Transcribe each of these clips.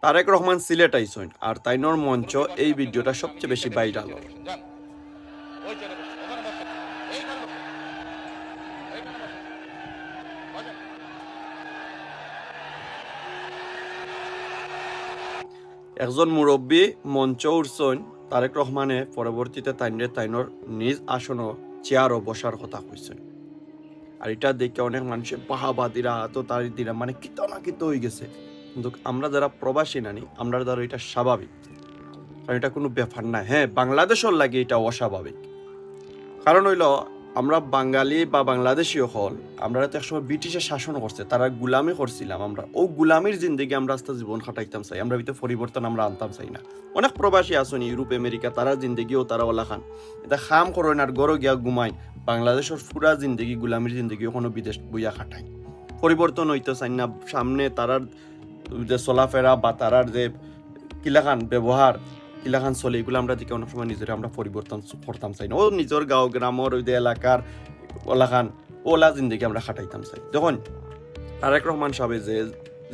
তারেক রহমান সিলেট আইসইন আর তাইনর মঞ্চ এই ভিডিওটা সবচেয়ে বেশি ভাইরাল হয়। একজন মুরব্বী মঞ্চ উঠছেন, তারেক রহমানে পরবর্তীতে তাইনর নিজ আসনও চেয়ারও বসার কথা কইছেন। আর এটা দেখে অনেক মানুষের বাহাবাদিরা তো তার দিরা মানে কিত না কিত হয়ে গেছে। কিন্তু আমরা যারা প্রবাসী নানি আমরা দ্বারা এটা স্বাভাবিক, কারণ এটা কোনো ব্যাপার না। হ্যাঁ, বাংলাদেশের লাগে এটা অস্বাভাবিক, কারণ হইল আমরা বাঙালি বা বাংলাদেশি হল আমরা তো একসময় ব্রিটিশের শাসন করছে, তারা গুলামি করছিলাম। আমরা ও গুলামির জিন্দগি আমরা আস্তে জীবন খাটাইতাম চাই, আমরা ভিতরে পরিবর্তন আমরা আনতাম চাই না। অনেক প্রবাসী আসুন ইউরোপ আমেরিকা, তারা জিন্দগিও তারা ওলা খান এটা খাম করেন আর গড় গিয়া ঘুমাই। বাংলাদেশের পুরা জিন্দগি গুলামির জিন্দগি কোনো বিদেশ বইয়া খাটাই, পরিবর্তন হইতে চাই না। সামনে তারার যে চলাফেরা বা তারার যে কিলাখান ব্যবহার কিলাখান চলে এগুলো আমরা দিকে অনেক সময় নিজেরা আমরা পরিবর্তন করতাম চাই না। ও নিজের গাঁও গ্রামের ওই এলাকার ওলাখান ওলা জিন্দগি আমরা খাটাইতাম চাই। যখন তারেক রহমান সাহেব যে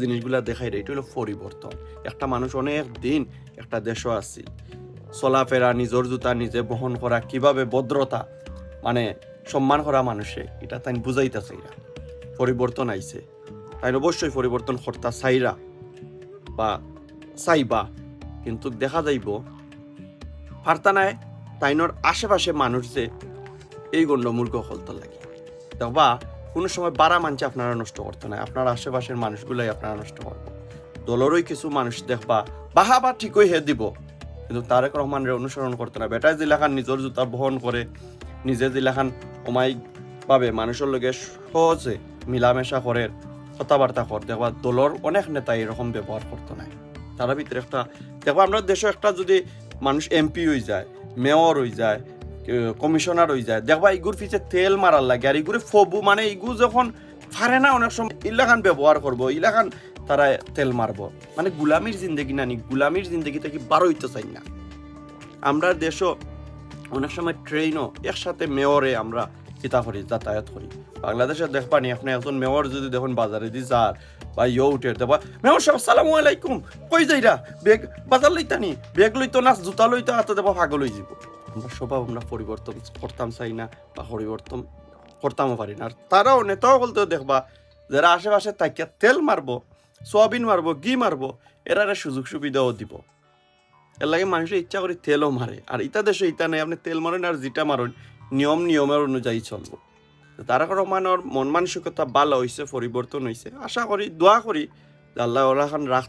জিনিসগুলা দেখাই এটা হলো পরিবর্তন। একটা মানুষ অনেক দিন একটা দেশও আসছিল, চলাফেরা নিজের জুতা নিজে বহন করা, কিভাবে ভদ্রতা মানে সম্মান করা মানুষে এটা তাই বুঝাইতে চাইরা। পরিবর্তন আইছে, তাই অবশ্যই পরিবর্তন কর্তা চাইরা বা চাইবা, কিন্তু দেখা যাইব পারতা নাই তাইনর আশেপাশে মানুষ যে এই গণ্ডমূর্খ হলতে লাগে। দেখবা কোনো সময় বাড়া মানছে আপনারা নষ্ট করতে নাই, আপনার আশেপাশের মানুষগুলাই আপনারা নষ্ট করবো। দলেরই কিছু মানুষ দেখবা বাহাবা ঠিকই হে দিব, কিন্তু তারেক রহমানের অনুসরণ করতে না। বেটায় জিলাখান নিজের জুতা বহন করে, নিজে জিলাখান অমায়িক ভাবে মানুষের লগে সহজে মিলামেশা করে, কথাবার্তা কর, দেখবা দলের অনেক নেতা এরকম ব্যবহার করতে নাই। তারা ভিতরে একটা দেখবা আমরা দেশে একটা যদি মানুষ এমপি হয়ে যায়, মেয়র হয়ে যায়, কমিশনার হয়ে যায়, দেখবা ইগুর পিছে তেল মারার লাগে। আর ইগুরে ফবু মানে ইগু যখন পারে না অনেক সময় ইলাখান ব্যবহার করবো, ইলাখান তারা তেল মারবো। মানে গুলামির জিন্দগি নানি, গুলামির জিন্দগি থেকে বারো হইতে চাই না। আমরা দেশও অনেক সময় ট্রেনও একসাথে মেয়রে আমরা চিতা করি, যাতায়াত করি। বাংলাদেশে দেখবানি আপনি একজন মেয়র যদি দেখুন বাজারে দি যার বা ইয়ে উঠে দেখবা মেয়র সাহেব আসসালামু আলাইকুম কই যাইরা, বেগ বাজার লইতানি, বেগ লইতো না জুতা লইতো হাতে দেবা পাগল হয়ে যাব। আমরা স্বভাব আমরা পরিবর্তন করতাম চাই না বা পরিবর্তন করতামও পারি না। আর তারাও নেতাও বলতেও দেখবা যারা আশেপাশে তাকিয়া তেল মারবো, সোয়াবিন মারবো, ঘি মারবো, এরারে সুযোগ সুবিধাও দিব। এর লাগে মানুষের ইচ্ছা করে তেলও মারে। আর ইটা দেশে ইটা নেই, আপনি তেল মারেন আর যেটা মারেন নিয়মের অনুযায়ী চলবো। তারেক রহমানের মন মানসিকতা ভালো হয়েছে, পরিবর্তন হয়েছে। আশা করি দোয়া করি আল্লাহ ওরা খান রাখ